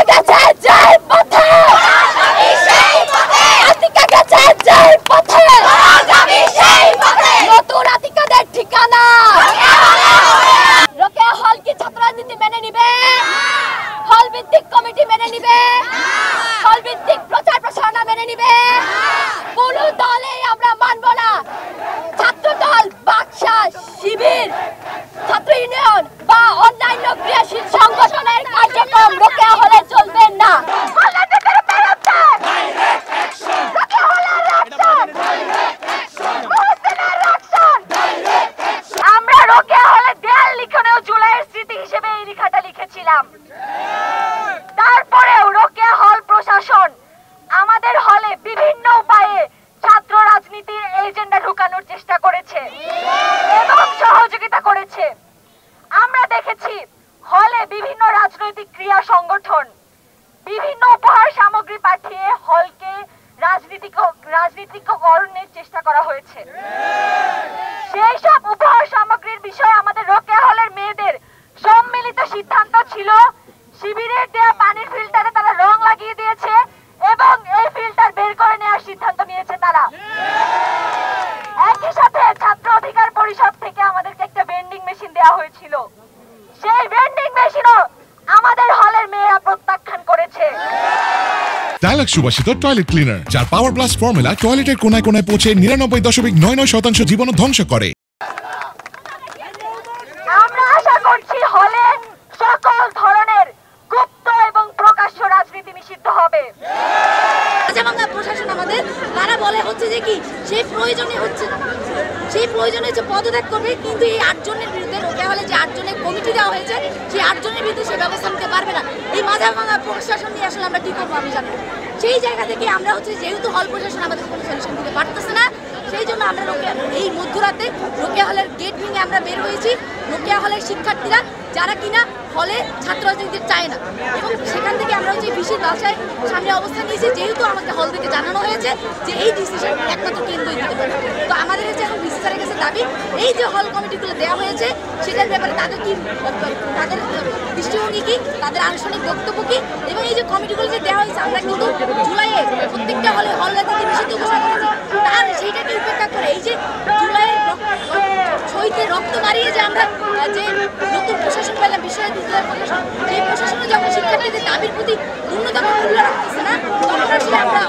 গেছে জয় পথে, আগামী সেই পথে। আতিকা গেছে জয় পথে, আগামী সেই পথে। নতুন আতিকাদের ঠিকানা রোকেয়া হল কি ছাত্র রাজনীতি মেনে নিবে? হল ভিত্তিক কমিটি মেনে নিবে? হল ভিত্তিক প্রচার প্রসারণা মেনে নিবে? কোন দলে আমরা মানব না। ছাত্র দল, বাকশা, শিবির, ছাত্র ইউনিয়ন বা অন্যান্য ক্রিয়াশীল সংগঠনের কার্যক্রম রোকেয়া হলে চলবে না। আমরা রোকেয়া হলে দেয়াল লিখনেও জুলাইয়ের স্মৃতি হিসেবে এই লেখাটা লিখেছিলাম। তারপরেও রোকেয়া হল প্রশাসন আমাদের হলে বিভিন্ন উপায়ে ছাত্র রাজনীতির এজেন্ডা ঢুকানোর চেষ্টা করেছে এবং সহযোগিতা করেছে। আমরা দেখেছি হলে বিভিন্ন রাজনৈতিক ক্রিয়া সংগঠন বিভিন্ন উপহার সামগ্রী পাঠিয়ে হলকে রাজনীতিকরণের চেষ্টা করা হয়েছে। সেই সব উপহার সামগ্রীর বিষয়ে আমাদের রোকেয়া হলের মেয়েদের সম্মিলিত সিদ্ধান্ত ছিল শিবিরের দেয়া পানির ফিল্টারে তারা রং লাগিয়ে দিয়েছে এবং এই ফিল্টার বের করে নেওয়ার সিদ্ধান্ত নিয়েছে তারা। একই সাথে ছাত্র অধিকার পরিষদ থেকে আমাদেরকে একটা ভেন্ডিং মেশিন দেওয়া হয়েছিল। সেই ভেন্ডিং মেশিনও আমাদের হলের মেয়েরা প্রত্যাখ্যান করেছে। ডায়ালগ সুবাসিত টয়লেট ক্লিনার, যার পাওয়ার প্লাস ফর্মুলা টয়লেটের কোনায় কোনায় পৌঁছে 99.99% জীবন ধ্বংস করে। আমরা আশা করছি হলে সকল ধরনের গুপ্ত এবং প্রকাশ্য রাজনীতি নিষিদ্ধ হবে। প্রশাসন আমাদের তারা বলে হচ্ছে যে কি সেই প্রয়োজনে হচ্ছে পদত্যাগ করবে, কিন্তু এই 8 জনের বিরুদ্ধে রোকেয়া হলে যে 8 জনের কমিটি দেওয়া হয়েছে সেই 8 জনের বিরুদ্ধে সে ব্যবস্থা নিতে পারবে না। এই মাঝাভাঙা প্রশাসন নিয়ে আসলে আমরা কি করবো আমি জানি। সেই জায়গা থেকে আমরা হচ্ছে যেহেতু হল প্রশাসন আমাদের কোনো সলিউশন দিতে পারতেছে না, সেই জন্য আমরা এই মধ্যরাতে রোকেয়া হলের গেট ভেঙে আমরা বের হয়েছি। রোকেয়া হলের শিক্ষার্থীরা যারা কিনা হলে ছাত্র রাজনীতি চায় না এবং সেখান থেকে আমরা হচ্ছে বিশেষ বাসায় সামনে অবস্থান নিয়েছি, যেহেতু আমাকে হল থেকে জানানো হয়েছে যে এই ডিসিশন একমাত্র কেন্দ্রই দিতে পারে। তো আমাদের হচ্ছে এখন ভিসি স্যারের কাছে দাবি এই যে হল কমিটিগুলো দেওয়া হয়েছে সেটার ব্যাপারে তাদের দৃষ্টিভঙ্গি কি, তাদের আনুষ্ঠানিক বক্তব্য কি, এবং এই যে কমিটিগুলো যে দেওয়া হয়েছে আমরা কিন্তু জুলাইয়ে প্রত্যেকটা হল রাজনীতি নিষিদ্ধ ঘোষণা করেছি। তার সেইটাকে উপেক্ষা করে এই যে জুলাইয়ের শহীদে রক্ত মারিয়ে যে আমরা যে নতুন প্রশাসন পেলাম বিশ্ববিদ্যালয়ের প্রশাসন, সেই প্রশাসনে যখন শিক্ষার্থীদের দাবির প্রতি ন্যূনতম মূল্য রাখতেছে না, তখন আসলে আমরা